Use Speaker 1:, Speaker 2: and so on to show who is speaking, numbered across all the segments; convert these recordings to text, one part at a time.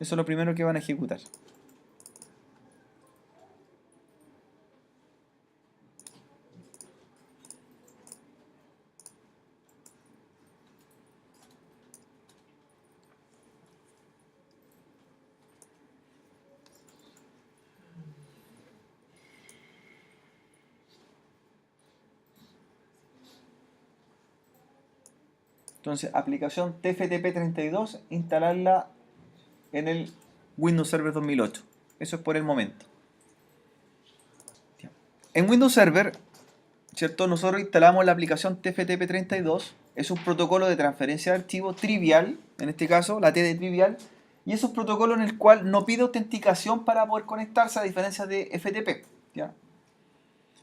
Speaker 1: Eso es lo primero que van a ejecutar. Entonces, aplicación TFTP32, instalarla en el Windows Server 2008. Eso es por el momento. En Windows Server, ¿cierto? Nosotros instalamos la aplicación TFTP32. Es un protocolo de transferencia de archivos trivial, en este caso la T de trivial, y es un protocolo en el cual no pide autenticación para poder conectarse, a diferencia de FTP. ¿Ya?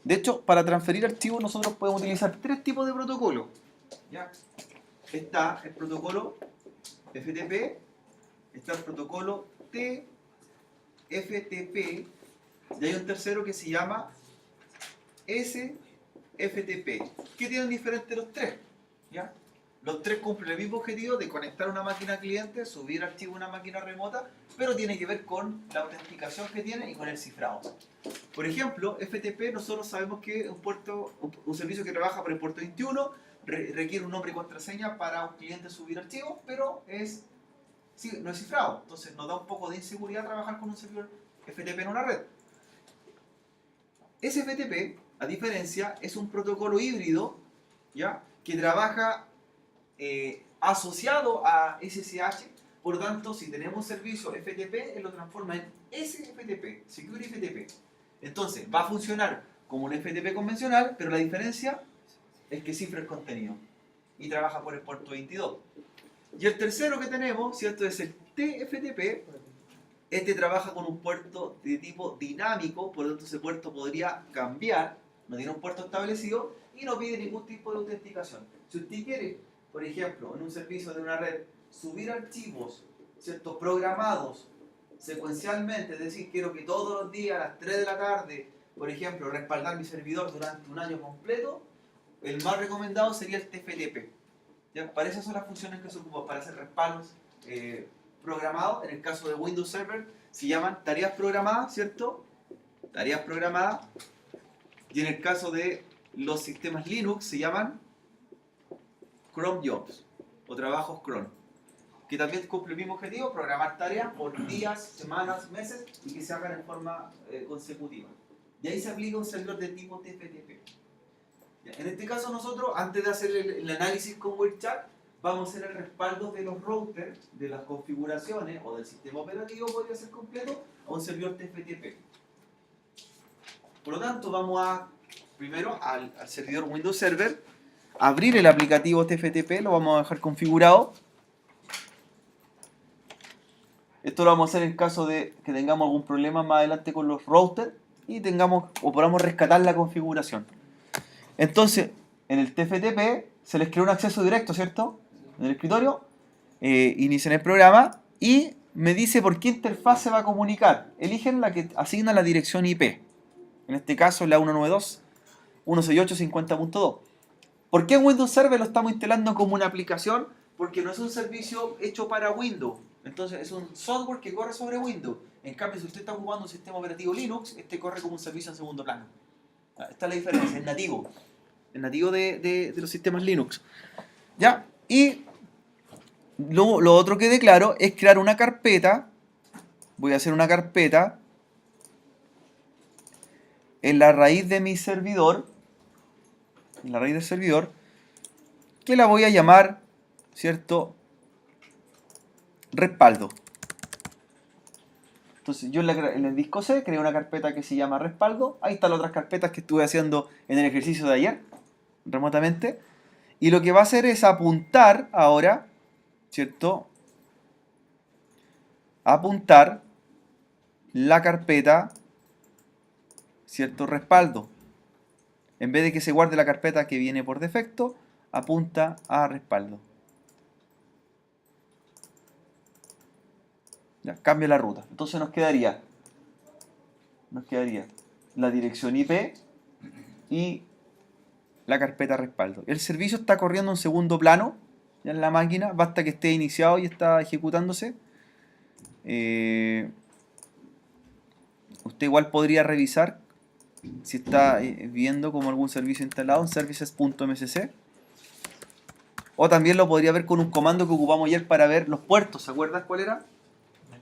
Speaker 1: De hecho, para transferir archivos nosotros podemos utilizar tres tipos de protocolo. ¿Ya? Está el protocolo FTP, está el protocolo TFTP, y hay un tercero que se llama SFTP. ¿Qué tienen diferente los tres? ¿Ya? Los tres cumplen el mismo objetivo de conectar una máquina cliente, subir archivos a una máquina remota, pero tiene que ver con la autenticación que tiene y con el cifrado. Por ejemplo, FTP nosotros sabemos que es un servicio que trabaja por el puerto 21, requiere un nombre y contraseña para un cliente subir archivos, pero no es cifrado. Entonces nos da un poco de inseguridad trabajar con un servidor FTP en una red. SFTP, a diferencia, es un protocolo híbrido, ¿ya? Que trabaja asociado a SSH. Por lo tanto, si tenemos un servicio FTP, él lo transforma en SFTP, Security FTP. Entonces, va a funcionar como un FTP convencional, pero la diferencia es que cifra el contenido y trabaja por el puerto 22. Y el tercero que tenemos, ¿cierto? Es el TFTP. Este trabaja con un puerto de tipo dinámico, por lo tanto ese puerto podría cambiar, no tiene un puerto establecido y no pide ningún tipo de autenticación. Si usted quiere, por ejemplo, en un servicio de una red, subir archivos, ¿cierto? Programados secuencialmente, es decir, quiero que todos los días a las 3 de la tarde, por ejemplo, respaldar mi servidor durante un año completo, el más recomendado sería el TFTP. ¿Ya? Para esas son las funciones que se ocupan, para hacer respaldos programados. En el caso de Windows Server se llaman tareas programadas, ¿cierto? Tareas programadas. Y en el caso de los sistemas Linux se llaman cron jobs o trabajos cron, que también cumple el mismo objetivo: programar tareas por días, semanas, meses y que se hagan en forma consecutiva. Y ahí se aplica un servidor de tipo TFTP. En este caso nosotros, antes de hacer el análisis con WebChat, vamos a hacer el respaldo de los routers, de las configuraciones o del sistema operativo, podría ser completo, a un servidor TFTP. Por lo tanto, vamos a, primero, al servidor Windows Server, abrir el aplicativo TFTP, lo vamos a dejar configurado. Esto lo vamos a hacer en caso de que tengamos algún problema más adelante con los routers y tengamos o podamos rescatar la configuración. Entonces, en el TFTP se les creó un acceso directo, ¿cierto? En el escritorio, inician el programa y me dice por qué interfaz se va a comunicar. Eligen la que asigna la dirección IP. En este caso, la 192.168.50.2. ¿Por qué en Windows Server lo estamos instalando como una aplicación? Porque no es un servicio hecho para Windows. Entonces, es un software que corre sobre Windows. En cambio, si usted está ocupando un sistema operativo Linux, este corre como un servicio en segundo plano. Esta es la diferencia, es nativo. Es nativo de los sistemas Linux. ¿Ya? Y lo otro que declaro es crear una carpeta. Voy a hacer una carpeta en la raíz de mi servidor. En la raíz del servidor. Que la voy a llamar, ¿cierto? Respaldo. Entonces yo en el disco C creé una carpeta que se llama respaldo. Ahí están las otras carpetas que estuve haciendo en el ejercicio de ayer, remotamente. Y lo que va a hacer es apuntar ahora, ¿cierto? Apuntar la carpeta, ¿cierto? Respaldo. En vez de que se guarde la carpeta que viene por defecto, apunta a respaldo. Ya, cambia la ruta. Entonces nos quedaría la dirección IP y la carpeta respaldo. El servicio está corriendo en segundo plano ya en la máquina, basta que esté iniciado y está ejecutándose.
Speaker 2: usted igual podría revisar si está viendo como algún servicio instalado en services.msc. O también lo podría ver con un comando que ocupamos ayer para ver los puertos. ¿Se acuerdan cuál era?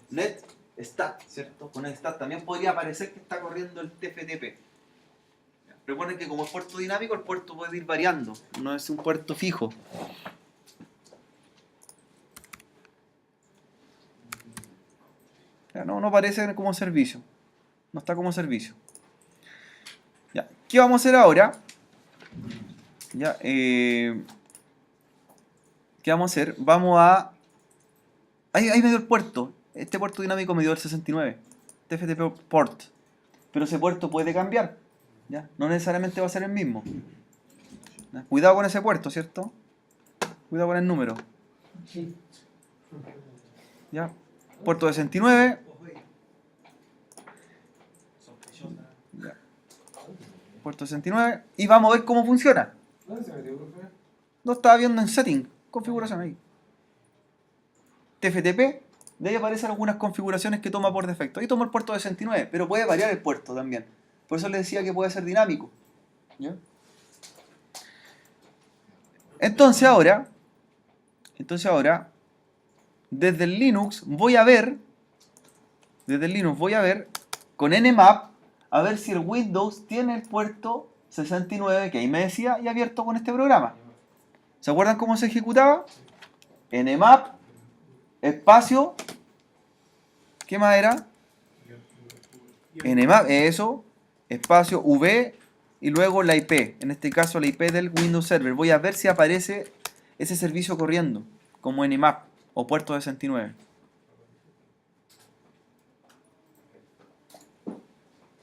Speaker 2: Net stat, ¿cierto? Con el stat también podría aparecer que está corriendo el TFTP. Recuerden que como es puerto dinámico, el puerto puede ir variando. No es un puerto fijo. No aparece como servicio. No está como servicio. Ya. ¿Qué vamos a hacer ahora? Ya, ¿qué vamos a hacer? Vamos a... Ahí me dio el puerto. Este puerto dinámico me dio el 69. TFTP port. Pero ese puerto puede cambiar. ¿Ya? No necesariamente va a ser el mismo. ¿Ya? Cuidado con ese puerto, ¿cierto? Cuidado con el número. ¿Ya? Puerto 69. Ya. Puerto 69. Y vamos a ver cómo funciona. Lo estaba viendo en setting. Configuración ahí. TFTP. De ahí aparecen algunas configuraciones que toma por defecto. Ahí toma el puerto 69. Pero puede variar el puerto también. Por eso les decía que puede ser dinámico. ¿Ya? Entonces ahora, desde el Linux voy a ver con Nmap a ver si el Windows tiene el puerto 69 que ahí me decía y abierto con este programa. ¿Se acuerdan cómo se ejecutaba? Nmap, espacio, ¿qué más era? Nmap, eso, espacio, v y luego la IP, en este caso la IP del Windows Server. Voy a ver si aparece ese servicio corriendo como Nmap o puerto 69.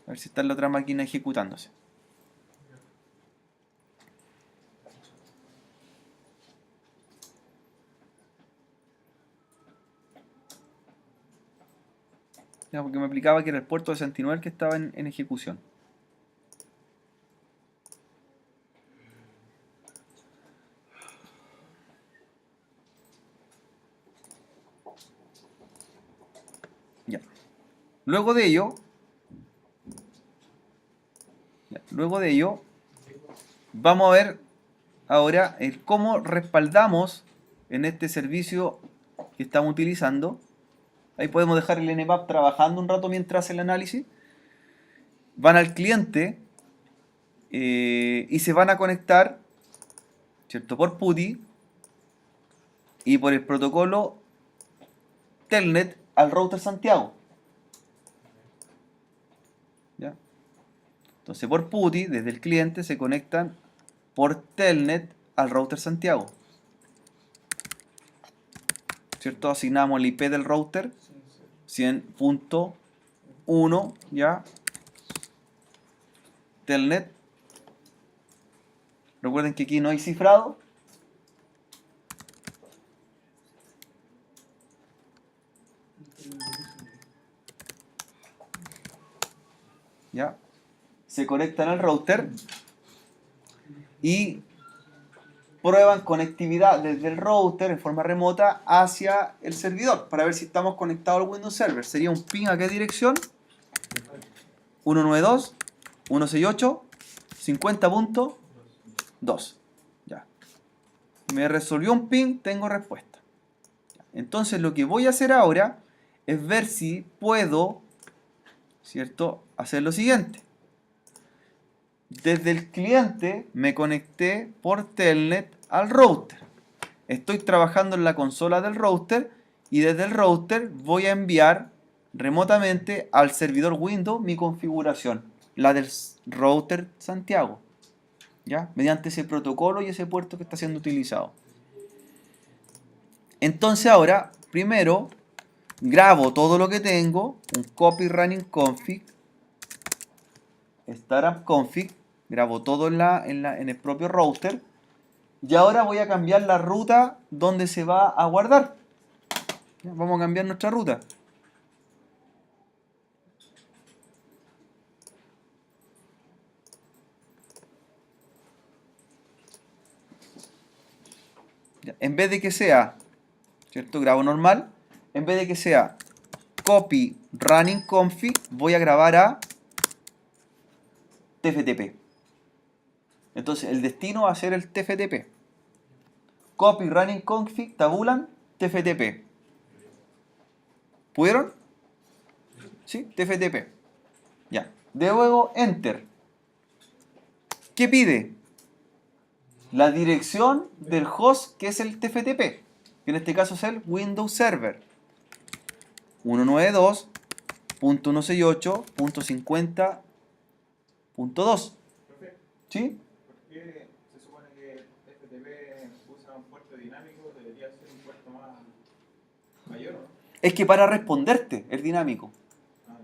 Speaker 2: A ver si está en la otra máquina ejecutándose. Ya, porque me explicaba que era el puerto 69 el que estaba en ejecución. Ya. Luego de ello, vamos a ver ahora el cómo respaldamos en este servicio que estamos utilizando. Ahí podemos dejar el Nmap trabajando un rato mientras hace el análisis. Van al cliente y se van a conectar, ¿cierto? Por PuTTY y por el protocolo Telnet al router Santiago. ¿Ya? Entonces por PuTTY, desde el cliente, se conectan por Telnet al router Santiago. ¿Cierto? Asignamos el IP del router 100.1, ¿ya? Telnet. Recuerden que aquí no hay cifrado. ¿Ya? Se conectan al router y prueban conectividad desde el router en forma remota hacia el servidor para ver si estamos conectados al Windows Server. Sería un ping a qué dirección: 192.168.50.2. Ya. Me resolvió un ping, tengo respuesta. Entonces lo que voy a hacer ahora es ver si puedo, ¿cierto?, hacer lo siguiente. Desde el cliente me conecté por Telnet al router. Estoy trabajando en la consola del router y desde el router voy a enviar remotamente al servidor Windows mi configuración, la del router Santiago, ¿ya? Mediante ese protocolo y ese puerto que está siendo utilizado. Entonces ahora, primero, grabo todo lo que tengo, un copy running config, startup config, grabo todo en el propio router, y ahora voy a cambiar la ruta donde se va a guardar. Vamos a cambiar nuestra ruta. En vez de que sea, ¿cierto?, grabo normal, en vez de que sea copy running config, voy a grabar a TFTP. Entonces el destino va a ser el TFTP. Copy running config, tabulan TFTP. ¿Pudieron? ¿Sí? TFTP. Ya. De luego, enter. ¿Qué pide? La dirección del host que es el TFTP, que en este caso es el Windows Server 192.168.50.2. ¿Sí?
Speaker 1: ¿Por qué se supone que el FTP usa un puerto dinámico? Debería ser un puerto mayor, ¿no?
Speaker 2: Es que para responderte es dinámico.
Speaker 1: Ah,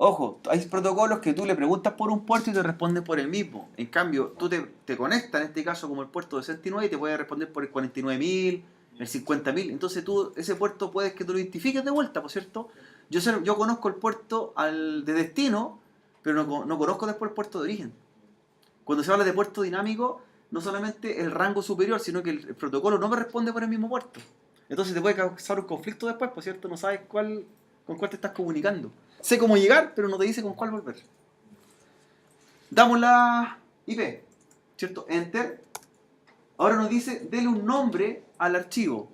Speaker 2: Ojo, hay protocolos que tú le preguntas por un puerto y te responde por el mismo. En cambio, tú te conectas, en este caso como el puerto de 69, y te puede responder por el 49.000, el 50.000. Entonces tú, ese puerto puedes que tú lo identifiques de vuelta, ¿por cierto? Yo conozco el puerto de destino, pero no conozco después el puerto de origen. Cuando se habla de puerto dinámico, no solamente el rango superior, sino que el protocolo no me responde por el mismo puerto. Entonces te puede causar un conflicto después, ¿por cierto? No sabes con cuál te estás comunicando. Sé cómo llegar, pero no te dice con cuál volver. Damos la IP, ¿cierto? Enter. Ahora nos dice, dele un nombre al archivo.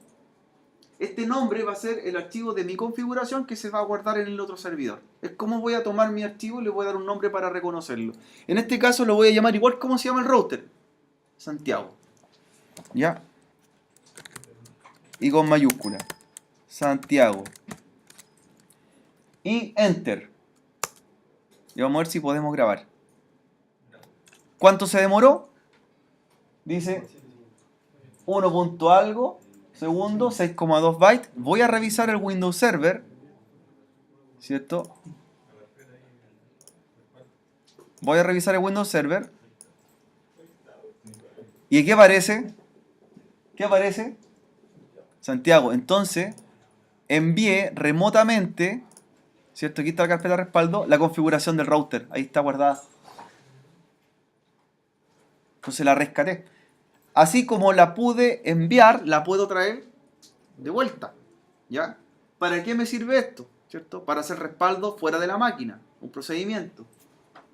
Speaker 2: Este nombre va a ser el archivo de mi configuración que se va a guardar en el otro servidor. Es como voy a tomar mi archivo y le voy a dar un nombre para reconocerlo. En este caso lo voy a llamar igual como se llama el router. Santiago. ¿Ya? Y con mayúscula. Santiago. Y enter. Y vamos a ver si podemos grabar. ¿Cuánto se demoró? Dice 1 punto algo segundo, 6,2 bytes. Voy a revisar el Windows Server, ¿cierto? Voy a revisar el Windows Server. ¿Y qué aparece? ¿Qué aparece? Santiago. Entonces, envié remotamente, ¿cierto? Aquí está la carpeta de respaldo, la configuración del router. Ahí está guardada. Entonces la rescaté. Así como la pude enviar, la puedo traer de vuelta. ¿Ya? ¿Para qué me sirve esto? ¿Cierto? Para hacer respaldo fuera de la máquina. Un procedimiento.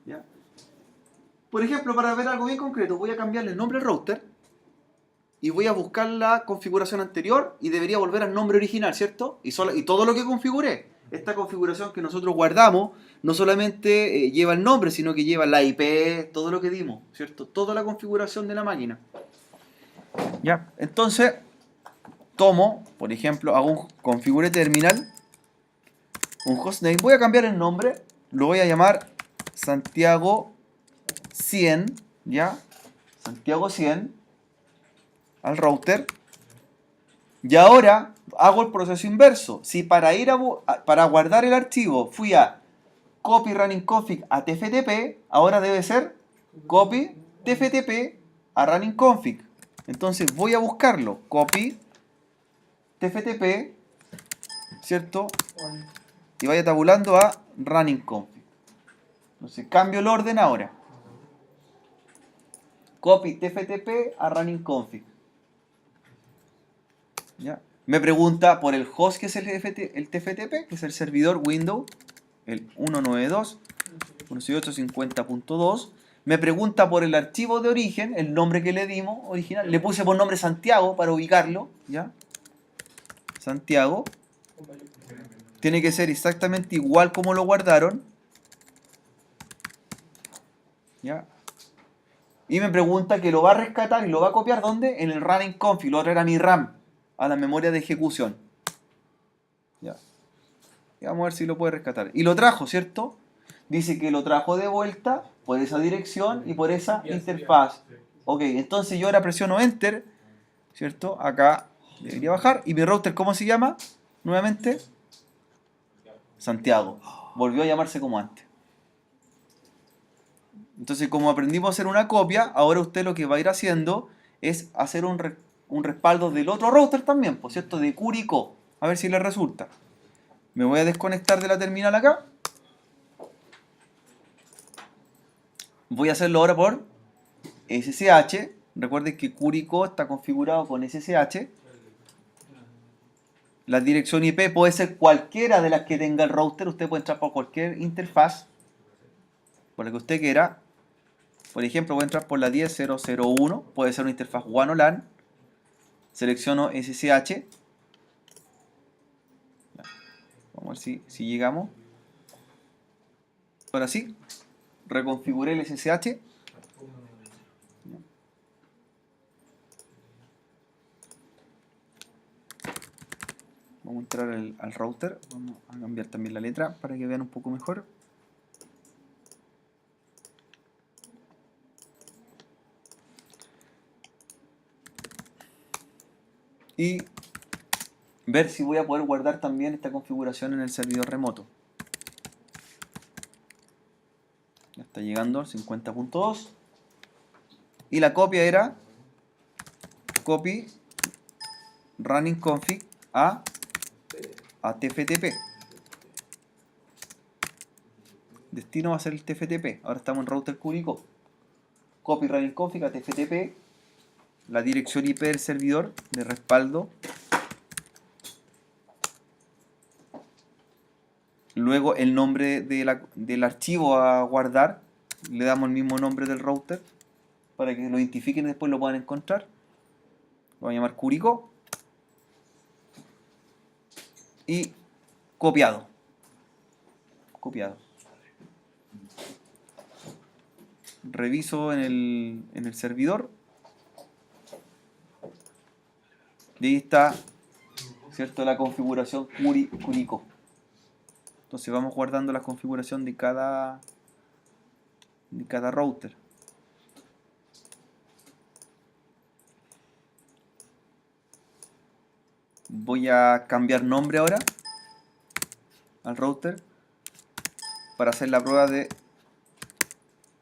Speaker 2: ¿Ya? Por ejemplo, para ver algo bien concreto, voy a cambiarle el nombre al router y voy a buscar la configuración anterior y debería volver al nombre original, ¿cierto? Y todo lo que configuré. Esta configuración que nosotros guardamos no solamente lleva el nombre, sino que lleva la IP, todo lo que dimos, ¿cierto? Toda la configuración de la máquina. Ya, entonces tomo, por ejemplo, hago un configure terminal, un hostname, voy a cambiar el nombre, lo voy a llamar Santiago 100, ¿ya? Santiago 100 al router. Y ahora hago el proceso inverso. Si para guardar el archivo fui a copy running config a tftp, ahora debe ser copy tftp a running config. Entonces voy a buscarlo, copy tftp, ¿cierto? Y vaya tabulando a running config. Entonces cambio el orden ahora. Copy tftp a running config. ¿Ya? Me pregunta por el host que es el TFTP, que es el servidor Windows, el 192.168.50.2. Me pregunta por el archivo de origen, el nombre que le dimos original. Le puse por nombre Santiago para ubicarlo, ¿ya? Santiago. Tiene que ser exactamente igual como lo guardaron, ¿ya? Y me pregunta que lo va a rescatar y lo va a copiar, ¿dónde? En el running config. Lo otro era mi RAM, a la memoria de ejecución. Ya. Y vamos a ver si lo puede rescatar. Y lo trajo, ¿cierto? Dice que lo trajo de vuelta por esa dirección y por esa interfaz. Ok, entonces yo ahora presiono Enter, ¿cierto? Acá debería bajar. ¿Y mi router cómo se llama? Nuevamente. Santiago. Volvió a llamarse como antes. Entonces, como aprendimos a hacer una copia, ahora usted lo que va a ir haciendo es hacer un respaldo del otro router también, por cierto, de Curicó. A ver si le resulta. Me voy a desconectar de la terminal acá. Voy a hacerlo ahora por SSH. Recuerden que Curicó está configurado con SSH. La dirección IP puede ser cualquiera de las que tenga el router. Usted puede entrar por cualquier interfaz, por la que usted quiera. Por ejemplo, voy a entrar por la 10.0.0.1. Puede ser una interfaz WAN o LAN. Selecciono SSH. Vamos a ver si llegamos. Ahora sí, reconfiguré el SSH. Vamos a entrar al router. Vamos a cambiar también la letra para que vean un poco mejor. Y ver si voy a poder guardar también esta configuración en el servidor remoto. Ya está llegando al 50.2. Y la copia era copy running config a TFTP. Destino va a ser el TFTP. Ahora estamos en router Curicó. Copy running config a TFTP. La dirección IP del servidor de respaldo. Luego el nombre del archivo a guardar. Le damos el mismo nombre del router para que lo identifiquen y después lo puedan encontrar. Lo voy a llamar Curicó. Y copiado. Reviso en el servidor. Y ahí está, ¿cierto?, la configuración Curicó. Entonces vamos guardando la configuración de cada router. Voy a cambiar nombre ahora al router para hacer la prueba de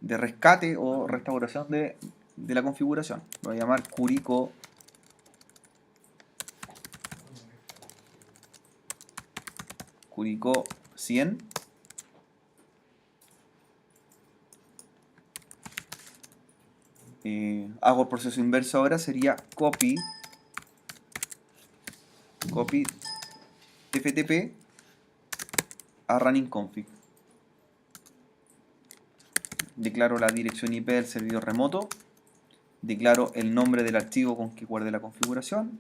Speaker 2: rescate o restauración de la configuración. Lo voy a llamar Curicó 100. Hago el proceso inverso ahora, sería copy TFTP a running config. Declaro la dirección IP del servidor remoto. Declaro el nombre del archivo con que guarde la configuración.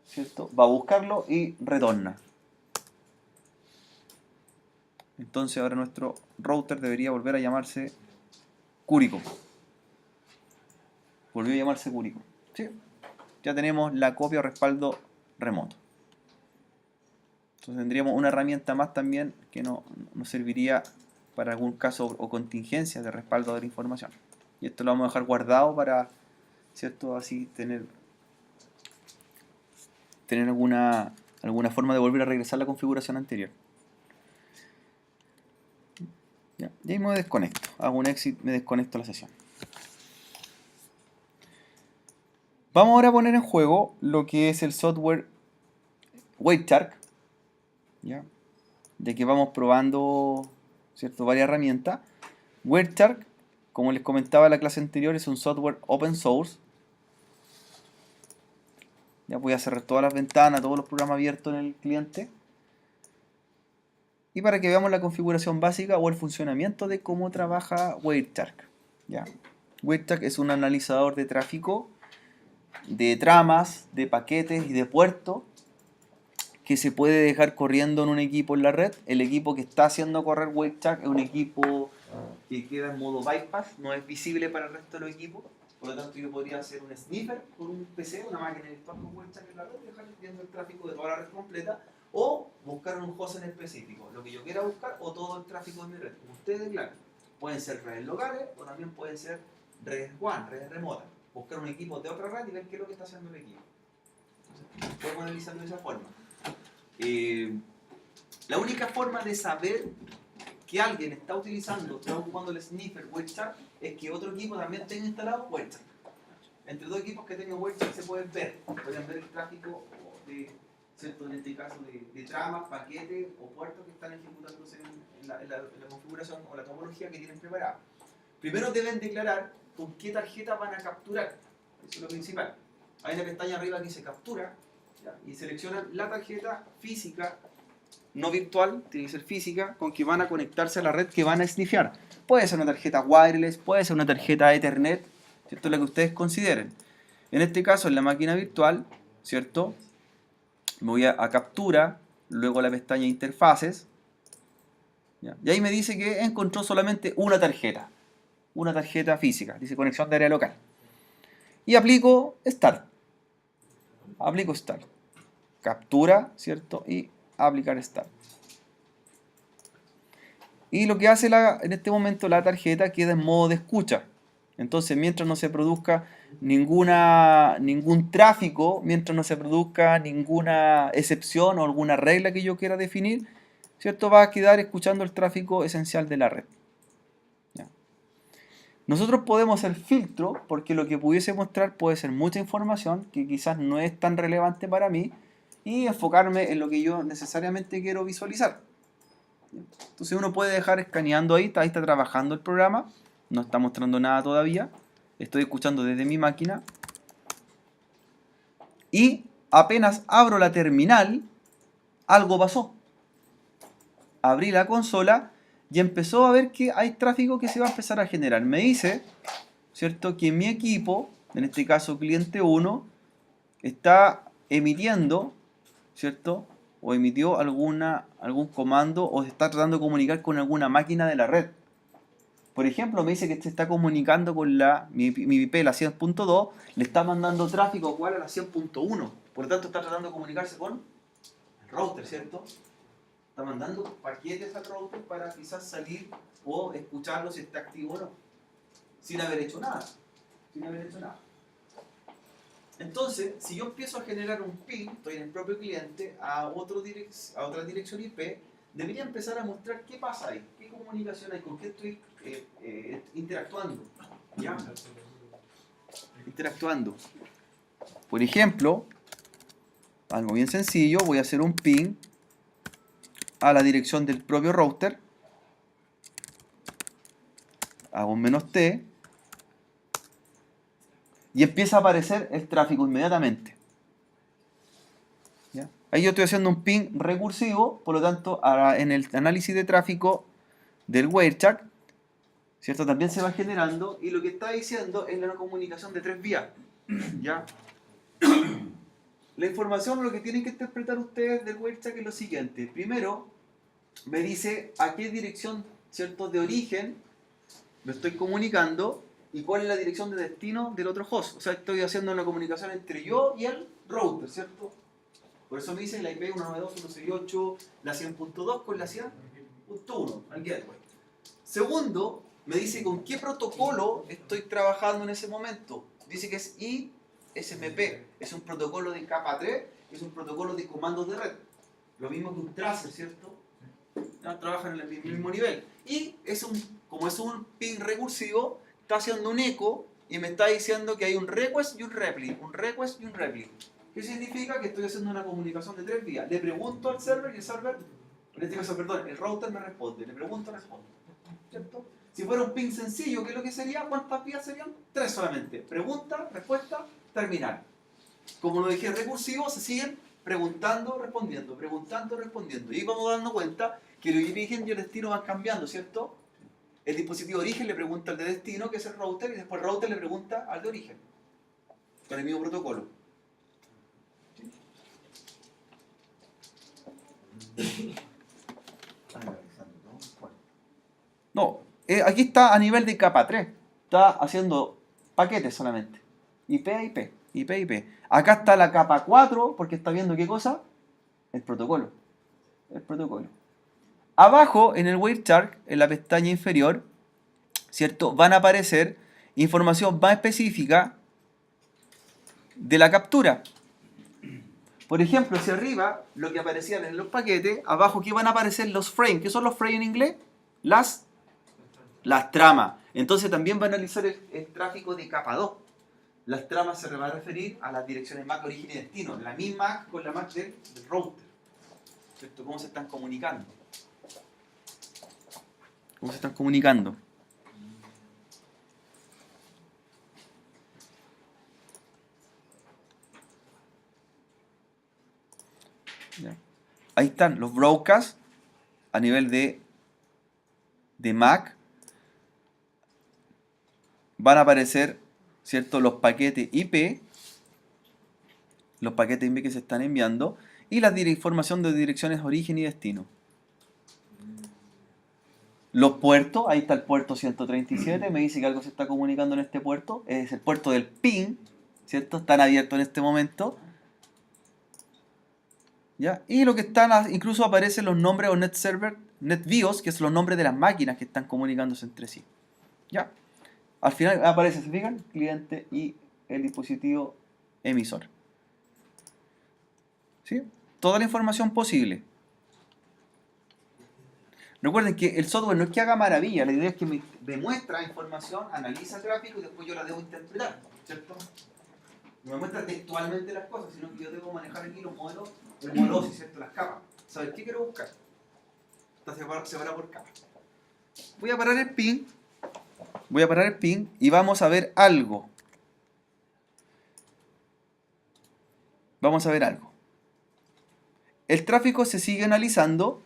Speaker 2: ¿Cierto? Va a buscarlo y retorna. Entonces ahora nuestro router debería volver a llamarse Curicó. Volvió a llamarse Curicó. ¿Sí? Ya tenemos la copia o respaldo remoto. Entonces tendríamos una herramienta más también que nos serviría para algún caso o contingencia de respaldo de la información. Y esto lo vamos a dejar guardado para, ¿cierto?, así tener alguna forma de volver a regresar a la configuración anterior. Ya, y ahí me desconecto. Hago un exit, me desconecto la sesión. Vamos ahora a poner en juego lo que es el software Wireshark. ¿Ya? De que vamos probando, ¿cierto?, varias herramientas. Wireshark, como les comentaba en la clase anterior, es un software open source. Ya voy a cerrar todas las ventanas, todos los programas abiertos en el cliente. Y para que veamos la configuración básica o el funcionamiento de cómo trabaja Wireshark. ¿Ya? Wireshark es un analizador de tráfico, de tramas, de paquetes y de puertos que se puede dejar corriendo en un equipo en la red. El equipo que está haciendo correr Wireshark es un equipo que queda en modo bypass, no es visible para el resto de los equipos. Por lo tanto, yo podría hacer un sniffer con un PC, una máquina virtual con Wireshark en la red y dejar viendo el tráfico de toda la red completa, o buscar un host en específico, lo que yo quiera buscar, o todo el tráfico de mi red. Ustedes declaran. Pueden ser redes locales o también pueden ser redes WAN, redes remotas. Buscar un equipo de otra red y ver qué es lo que está haciendo el equipo. Entonces, podemos analizarlo de esa forma. La única forma de saber que alguien está ocupando el sniffer Wireshark es que otro equipo también tenga instalado Wireshark. Entre dos equipos que tengan Wireshark se pueden ver el tráfico de, ¿cierto?, en este caso de tramas, paquetes o puertos que están ejecutándose en la configuración o la topología que tienen preparada. Primero deben declarar con qué tarjeta van a capturar. Eso es lo principal. Hay una pestaña arriba que dice captura. ¿ya? Y seleccionan la tarjeta física, no virtual, tiene que ser física, con que van a conectarse a la red que van a snifear. Puede ser una tarjeta wireless, puede ser una tarjeta Ethernet, ¿cierto? La que ustedes consideren. En este caso, en la máquina virtual, ¿cierto? Me voy a captura, luego a la pestaña interfaces, ¿ya? Y ahí me dice que encontró solamente una tarjeta física, dice conexión de área local. Y aplico Start. Aplico Start. Captura, ¿cierto? Y aplicar Start. Y lo que hace en este momento la tarjeta queda en modo de escucha. Entonces, mientras no se produzca ningún tráfico, mientras no se produzca ninguna excepción o alguna regla que yo quiera definir, ¿cierto? Va a quedar escuchando el tráfico esencial de la red. ¿Ya? Nosotros podemos hacer filtro, porque lo que pudiese mostrar puede ser mucha información que quizás no es tan relevante para mí, y enfocarme en lo que yo necesariamente quiero visualizar. Entonces uno puede dejar escaneando ahí está trabajando el programa, no está mostrando nada todavía, estoy escuchando desde mi máquina, y apenas abro la terminal, algo pasó. Abrí la consola y empezó a ver que hay tráfico que se va a empezar a generar. Me dice, ¿cierto?, que mi equipo, en este caso cliente 1, está emitiendo, ¿cierto?, o emitió algún comando o se está tratando de comunicar con alguna máquina de la red. Por ejemplo, me dice que se está comunicando con mi IP, la 100.2, le está mandando tráfico igual a la 100.1. Por lo tanto, está tratando de comunicarse con el router, ¿cierto? Está mandando paquetes al router para quizás salir o escucharlo si está activo o no. Sin haber hecho nada. Entonces, si yo empiezo a generar un ping, estoy en el propio cliente, a otra dirección IP, debería empezar a mostrar qué pasa ahí, qué comunicación hay, con qué estoy interactuando. ¿Ya? Interactuando. Por ejemplo, algo bien sencillo, voy a hacer un ping a la dirección del propio router. Hago un "-t", y empieza a aparecer el tráfico inmediatamente. ¿Ya? Ahí yo estoy haciendo un ping recursivo, por lo tanto, en el análisis de tráfico del Wireshark, ¿cierto?, también se va generando, y lo que está diciendo es una comunicación de 3 vías. ¿Ya? La información, lo que tienen que interpretar ustedes del Wireshark es lo siguiente. Primero, me dice a qué dirección, ¿cierto?, de origen me estoy comunicando y cuál es la dirección de destino del otro host. O sea, estoy haciendo una comunicación entre yo y el router, ¿cierto? Por eso me dice la IP 192.168, la 100.2 con la 100.1, al gateway. Segundo, me dice con qué protocolo estoy trabajando en ese momento. Dice que es ISMP, es un protocolo de capa 3, es un protocolo de comandos de red. Lo mismo que un tracer, ¿cierto? Trabajan en el mismo nivel. Y como es un ping recursivo, está haciendo un eco y me está diciendo que hay un request y un reply. Un request y un reply. ¿Qué significa? Que estoy haciendo una comunicación de 3 vías. Le pregunto al server y el server, en este caso, perdón, el router me responde. Le pregunto, responde. ¿Cierto? Si fuera un ping sencillo, ¿qué es lo que sería? ¿Cuántas vías serían? 3 solamente. Pregunta, respuesta, terminal. Como lo dije recursivo, se siguen preguntando, respondiendo, preguntando, respondiendo. Y vamos dando cuenta que el origen y el destino van cambiando, ¿cierto? El dispositivo de origen le pregunta al de destino, que es el router, y después el router le pregunta al de origen. Con el mismo protocolo. No, aquí está a nivel de capa 3. Está haciendo paquetes solamente. IP a IP, IP a IP. Acá está la capa 4, porque está viendo ¿qué cosa? El protocolo. El protocolo. Abajo, en el Wireshark, en la pestaña inferior, ¿cierto?, van a aparecer información más específica de la captura. Por ejemplo, hacia arriba, lo que aparecían en los paquetes, abajo aquí van a aparecer los frames. ¿Qué son los frames en inglés? Las tramas. Entonces también va a analizar el tráfico de capa 2. Las tramas se van a referir a las direcciones MAC, origen y destino. La misma con la MAC del router. ¿Cierto? ¿Cómo se están comunicando? ¿Cómo se están comunicando? ahí están los broadcasts a nivel de Mac. Van a aparecer, ¿cierto?, los paquetes IP que se están enviando y la información de direcciones origen y destino. Los puertos, ahí está el puerto 137, me dice que algo se está comunicando en este puerto, es el puerto del ping, ¿cierto? Están abiertos en este momento. ¿Ya? Y lo que están, incluso aparecen los nombres o NetServer, NetBIOS, que son los nombres de las máquinas que están comunicándose entre sí. ¿Ya? Al final aparece, ¿se fijan? Cliente y el dispositivo emisor. ¿Sí? Toda la información posible. Recuerden que el software no es que haga maravilla, la idea es que me muestra información, analiza tráfico y después yo la debo interpretar, ¿cierto? No me muestra textualmente las cosas, sino que yo debo manejar aquí los modelos, el modelo, ¿cierto? Las capas. Saber qué quiero buscar. Está separado por capas. Voy a parar el ping. Y vamos a ver algo. El tráfico se sigue analizando,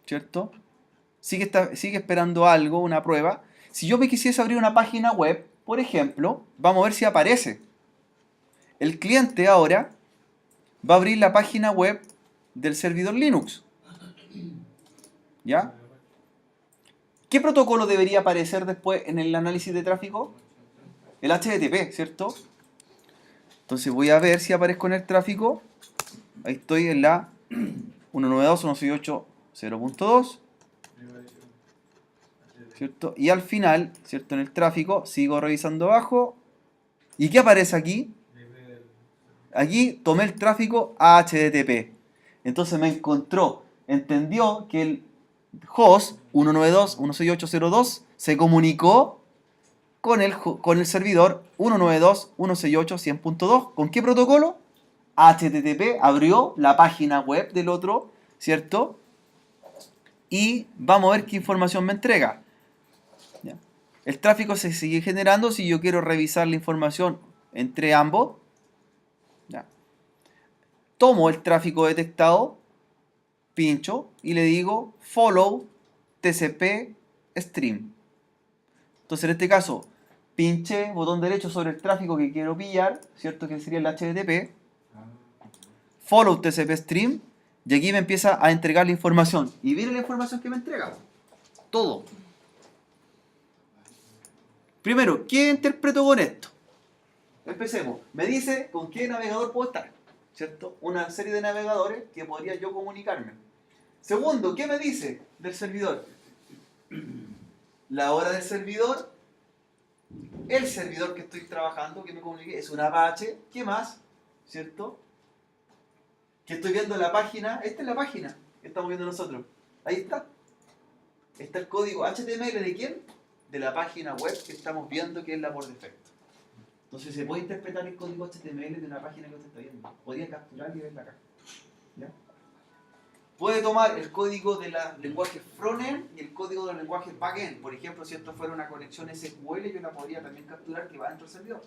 Speaker 2: ¿cierto? Sigue esperando algo, una prueba. Si yo me quisiese abrir una página web, por ejemplo, vamos a ver si aparece. El cliente ahora va a abrir la página web del servidor Linux. ¿Ya? ¿Qué protocolo debería aparecer después en el análisis de tráfico? El HTTP, ¿cierto? Entonces voy a ver si aparezco en el tráfico. Ahí estoy en la 192.168.0.2. ¿Cierto? Y al final, ¿cierto? En el tráfico, sigo revisando abajo. ¿Y qué aparece aquí? Aquí tomé el tráfico a HTTP. Entonces me entendió que el host 192.168.0.2 se comunicó con el servidor 192.168.100.2. ¿Con qué protocolo? HTTP abrió la página web del otro, ¿cierto? Y vamos a ver qué información me entrega. ¿Ya? El tráfico se sigue generando si yo quiero revisar la información entre ambos. ¿Ya? Tomo el tráfico detectado, pincho y le digo follow TCP stream. Entonces en este caso pinché botón derecho sobre el tráfico que quiero pillar, ¿cierto? Que sería el HTTP. Follow TCP stream. Y aquí me empieza a entregar la información. Y viene la información que me entrega. Todo. Primero, ¿qué interpreto con esto? Empecemos. Me dice con qué navegador puedo estar, ¿cierto? Una serie de navegadores que podría yo comunicarme. Segundo, ¿qué me dice del servidor? La hora del servidor, el servidor que estoy trabajando, que me comunique, es un Apache. ¿Qué más? ¿Cierto? Que estoy viendo la página. Esta es la página que estamos viendo nosotros. Ahí está. Está el código HTML de quién? De la página web que estamos viendo, que es la por defecto. Entonces se puede interpretar el código HTML de una página que usted está viendo. Podría capturar y verla acá. ¿Ya? Puede tomar el código del lenguaje frontend y el código del lenguaje backend. Por ejemplo, si esto fuera una conexión SQL, yo la podría también capturar que va dentro del servidor.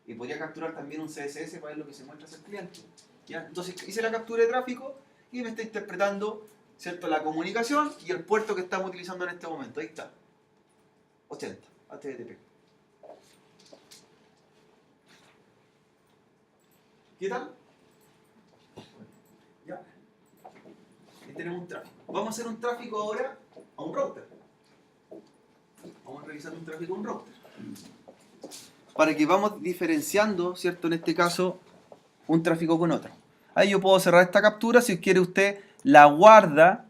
Speaker 2: Y podría capturar también un CSS para ver lo que se muestra hacia el cliente. ¿Ya? Entonces hice la captura de tráfico y me está interpretando, ¿cierto?, la comunicación y el puerto que estamos utilizando en este momento. Ahí está. 80, HTTP. ¿Qué tal? Ya. Ahí tenemos un tráfico. Vamos a hacer un tráfico ahora a un router. Vamos a revisar un tráfico a un router. Para que vamos diferenciando, ¿cierto?, en este caso, un tráfico con otro. Ahí yo puedo cerrar esta captura. Si quiere usted la guarda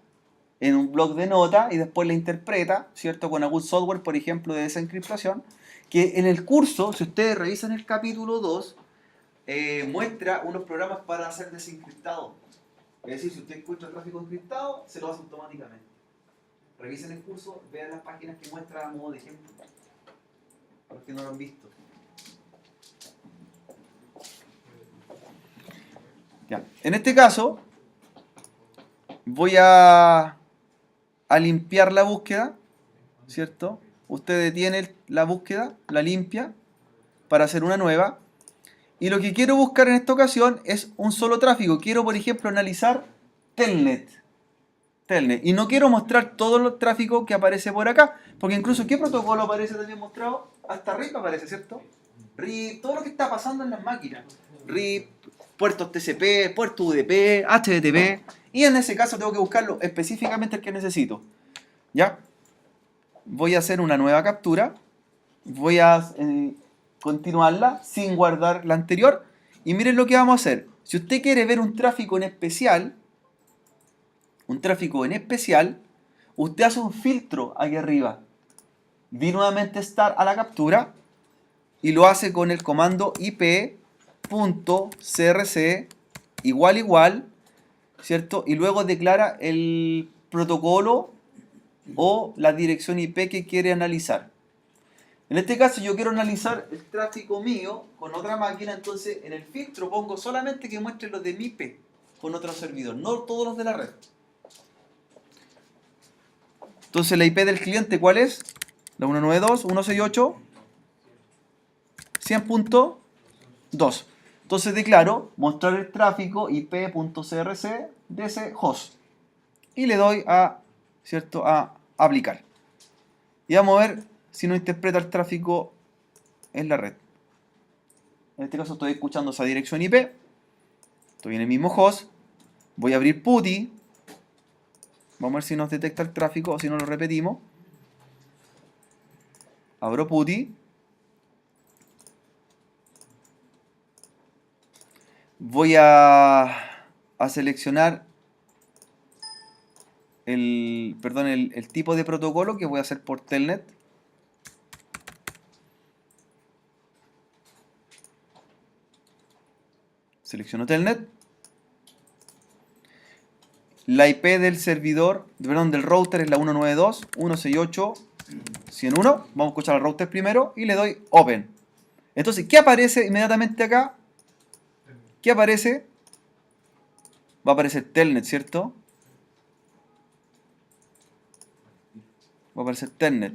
Speaker 2: en un bloc de notas y después la interpreta, ¿cierto?, con algún software, por ejemplo, de desencriptación, que en el curso, si ustedes revisan el capítulo 2, muestra unos programas para hacer desencriptado. Es decir, si usted encuentra tráfico encriptado, se lo hace automáticamente. Revisen el curso, vean las páginas que muestra a modo de ejemplo, para los que no lo han visto. Ya. En este caso, voy a limpiar la búsqueda, ¿cierto? Usted detiene la búsqueda, la limpia, para hacer una nueva. Y lo que quiero buscar en esta ocasión es un solo tráfico. Quiero, por ejemplo, analizar Telnet. Telnet. Y no quiero mostrar todo el tráfico que aparece por acá, porque incluso ¿qué protocolo aparece también mostrado? Hasta RIP aparece, ¿cierto? RIP, todo lo que está pasando en las máquinas. RIP, puertos TCP, puertos UDP, HTTP. Y en ese caso tengo que buscarlo específicamente el que necesito. ¿Ya? Voy a hacer una nueva captura. Voy a continuarla sin guardar la anterior. Y miren lo que vamos a hacer. Si usted quiere ver un tráfico en especial, usted hace un filtro aquí arriba. Di nuevamente start a la captura y lo hace con el comando ip.crc igual, ¿cierto? Y luego declara el protocolo o la dirección IP que quiere analizar. En este caso yo quiero analizar el tráfico mío con otra máquina, entonces en el filtro pongo solamente que muestre los de mi IP con otro servidor, no todos los de la red. Entonces la IP del cliente, ¿cuál es? La 192.168.100.2. Entonces declaro mostrar el tráfico IP.crc de ese host. Y le doy a, ¿cierto?, a aplicar. Y vamos a ver si no interpreta el tráfico en la red. En este caso estoy escuchando esa dirección IP. Estoy en el mismo host. Voy a abrir PuTTY. Vamos a ver si nos detecta el tráfico o si no lo repetimos. Abro PuTTY. Voy a seleccionar el tipo de protocolo que voy a hacer por Telnet. Selecciono Telnet. La IP del servidor, del router es la 192.168.100.1. Vamos a escuchar al router primero y le doy Open. Entonces, ¿qué aparece inmediatamente acá? ¿Qué aparece? Va a aparecer Telnet, ¿cierto? Va a aparecer Telnet.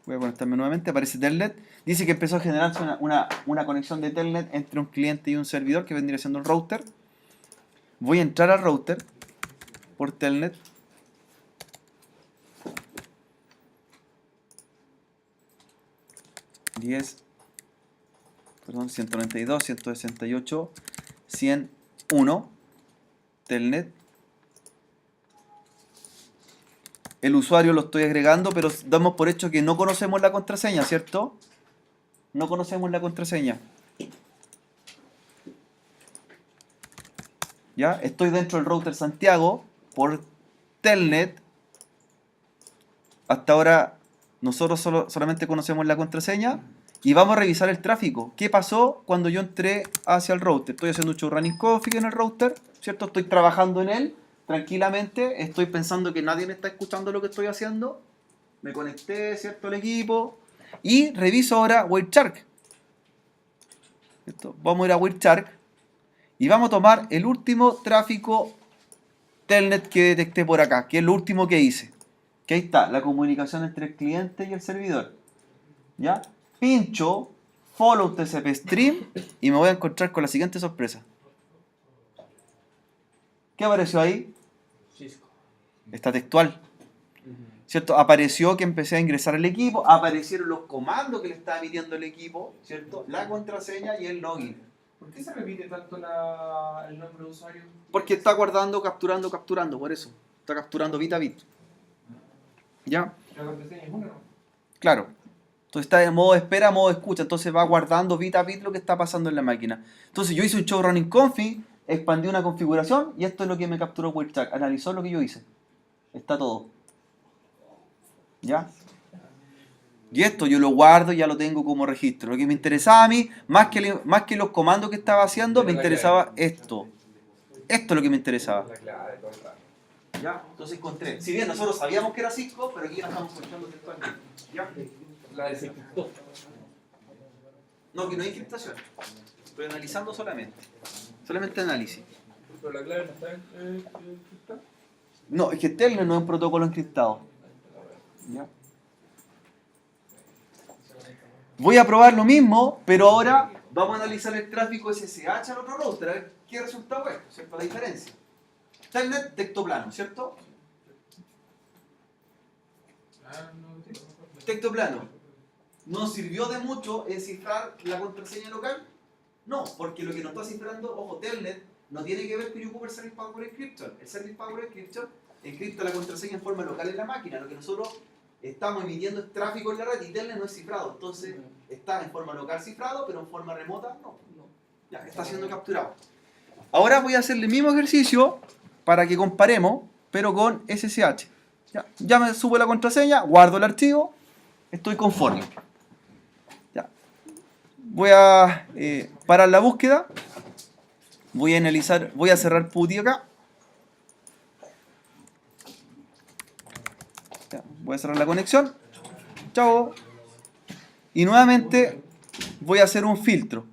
Speaker 2: Voy a conectarme nuevamente, aparece Telnet. Dice que empezó a generarse una conexión de Telnet entre un cliente y un servidor que vendría siendo el router. Voy a entrar al router por Telnet. Perdón, 192.168.100.1 Telnet. El usuario lo estoy agregando, pero damos por hecho que no conocemos la contraseña, ¿cierto? No conocemos la contraseña. ¿Ya? Estoy dentro del router Santiago por Telnet. Hasta ahora nosotros solamente conocemos la contraseña y vamos a revisar el tráfico. ¿Qué pasó cuando yo entré hacia el router? Estoy haciendo un running config en el router, ¿cierto? Estoy trabajando en él tranquilamente, estoy pensando que nadie me está escuchando lo que estoy haciendo. Me conecté, ¿cierto?, al equipo y reviso ahora Wireshark. Vamos a ir a Wireshark y vamos a tomar el último tráfico Telnet que detecté por acá, que es lo último que hice. Que ahí está, la comunicación entre el cliente y el servidor. ¿Ya? Pincho Follow TCP Stream y me voy a encontrar con la siguiente sorpresa. ¿Qué apareció ahí? Está textual. ¿Cierto? Apareció que empecé a ingresar al equipo, aparecieron los comandos que le estaba pidiendo el equipo, ¿cierto? La contraseña y el login.
Speaker 3: ¿Por qué se repite tanto el nombre de usuario?
Speaker 2: Porque está guardando, capturando, por eso. Está capturando bit a bit. ¿Ya?
Speaker 3: La contraseña es una, ¿no?
Speaker 2: Claro. Entonces está en modo espera, modo escucha. Entonces va guardando bit a bit lo que está pasando en la máquina. Entonces yo hice un show running config, expandí una configuración y esto es lo que me capturó Wireshark. Analizó lo que yo hice. Está todo. ¿Ya? Y esto yo lo guardo y ya lo tengo como registro. Lo que me interesaba a mí, más que los comandos que estaba haciendo, me interesaba esto. Esto es lo que me interesaba. ¿Ya? Entonces encontré. Si bien nosotros sabíamos que era Cisco, pero aquí la estamos encontrando textualmente. ¿Ya?
Speaker 3: La desencriptó.
Speaker 2: No, que no hay encriptación. Estoy analizando solamente. Solamente análisis.
Speaker 3: Pero la clave no está en cristal.
Speaker 2: No, es que Telnet no es un protocolo encriptado. ¿Ya? Voy a probar lo mismo, pero ahora vamos a analizar el tráfico SSH al otro router, a ver qué resultado es, ¿cierto? La diferencia. Telnet, texto plano, ¿cierto? Texto plano. ¿Nos sirvió de mucho cifrar la contraseña local? No, porque lo que nos está cifrando, ojo, Telnet no tiene que ver con Uber Service Power Encryption. El Service Power Encryption encripta la contraseña en forma local en la máquina. Lo que nosotros estamos emitiendo es tráfico en la red y Telnet no es cifrado. Entonces está en forma local cifrado, pero en forma remota no. Ya, está siendo capturado. Ahora voy a hacer el mismo ejercicio para que comparemos, pero con SSH. Ya me subo la contraseña, guardo el archivo, estoy conforme. Ya. Voy a parar la búsqueda. Voy a analizar, voy a cerrar PuTTY acá. Ya, voy a cerrar la conexión. Chao. Y nuevamente voy a hacer un filtro.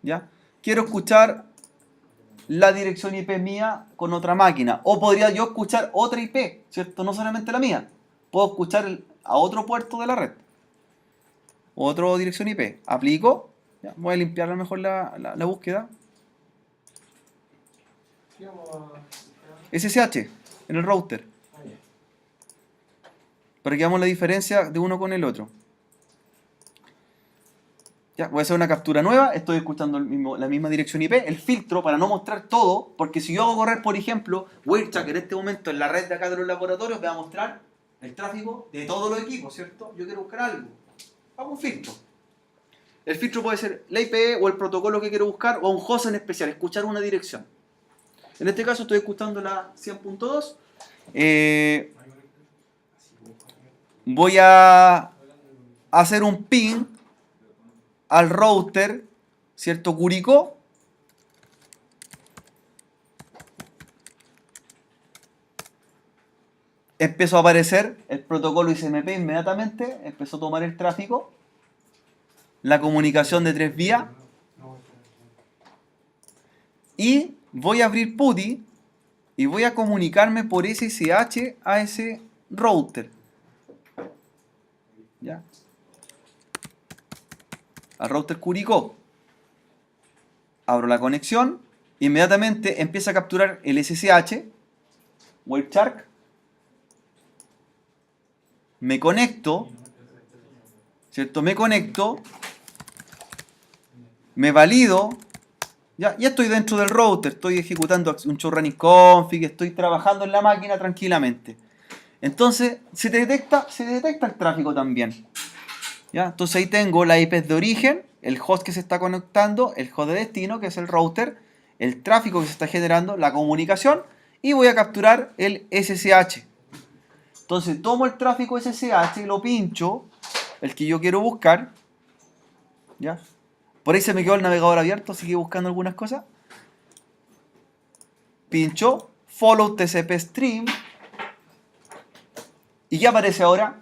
Speaker 2: ¿Ya? Quiero escuchar la dirección IP mía con otra máquina. O podría yo escuchar otra IP, ¿cierto? No solamente la mía. Puedo escuchar a otro puerto de la red. Otra dirección IP. Aplico. Ya, voy a limpiar a lo mejor la búsqueda. SSH en el router. Para que veamos la diferencia de uno con el otro. Ya, voy a hacer una captura nueva. Estoy escuchando la misma dirección IP. El filtro para no mostrar todo. Porque si yo hago correr, por ejemplo, Wireshark en este momento en la red de acá de los laboratorios, me va a mostrar el tráfico de todos los equipos, ¿cierto? Yo quiero buscar algo. Hago un filtro. El filtro puede ser la IP o el protocolo que quiero buscar o un host en especial. Escuchar una dirección. En este caso estoy escuchando la 100.2. Voy a hacer un ping al router, ¿cierto? Curicó. Empezó a aparecer el protocolo ICMP inmediatamente. Empezó a tomar el tráfico. La comunicación de 3 vías. Y voy a abrir PuTTY y voy a comunicarme por SSH a ese router. ¿Ya? Al router Curicó. Abro la conexión. Inmediatamente empieza a capturar el SSH. Wireshark. Me conecto. ¿Cierto? Me conecto. Me valido. Ya estoy dentro del router. Estoy ejecutando un show running config. Estoy trabajando en la máquina tranquilamente. Entonces se detecta el tráfico también. ¿Ya? Entonces ahí tengo la IP de origen, el host que se está conectando, el host de destino, que es el router, el tráfico que se está generando, la comunicación, y voy a capturar el SSH. Entonces tomo el tráfico SSH, lo pincho, el que yo quiero buscar. ¿Ya? Por ahí se me quedó el navegador abierto, sigue buscando algunas cosas. Pincho, follow TCP stream. ¿Y qué aparece ahora?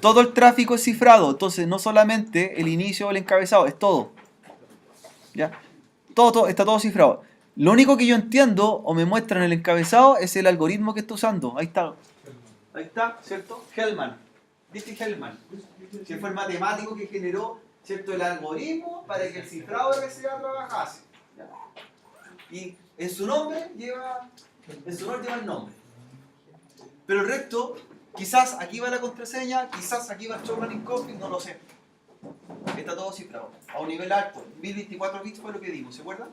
Speaker 2: Todo el tráfico es cifrado, entonces no solamente el inicio o el encabezado, es todo. ¿Ya? Todo, está todo cifrado. Lo único que yo entiendo o me muestra en el encabezado es el algoritmo que está usando. Ahí está, ¿cierto? Hellman. ¿Viste Hellman? Que fue el matemático que generó, ¿cierto?, el algoritmo para que el cifrado RCA trabajase. ¿Ya? Y en su nombre lleva el nombre. Pero el resto, quizás aquí va la contraseña, quizás aquí va el show running config, no lo sé. Está todo cifrado. A un nivel alto. 1024 bits fue lo que dimos, ¿se acuerdan?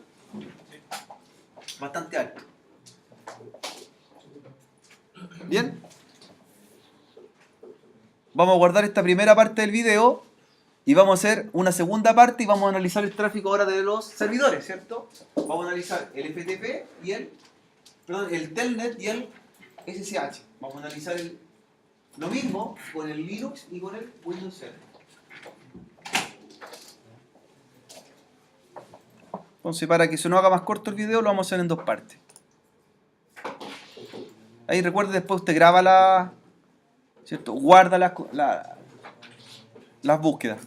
Speaker 2: Bastante alto. Bien. Vamos a guardar esta primera parte del video y vamos a hacer una segunda parte y vamos a analizar el tráfico ahora de los servidores, ¿cierto? Vamos a analizar el FTP y el Telnet y el SSH. Vamos a analizar lo mismo con el Linux y con el Windows Server. Entonces, para que se nos haga más corto el video, lo vamos a hacer en 2 partes. Ahí recuerde, después usted graba ¿cierto? Guarda las búsquedas.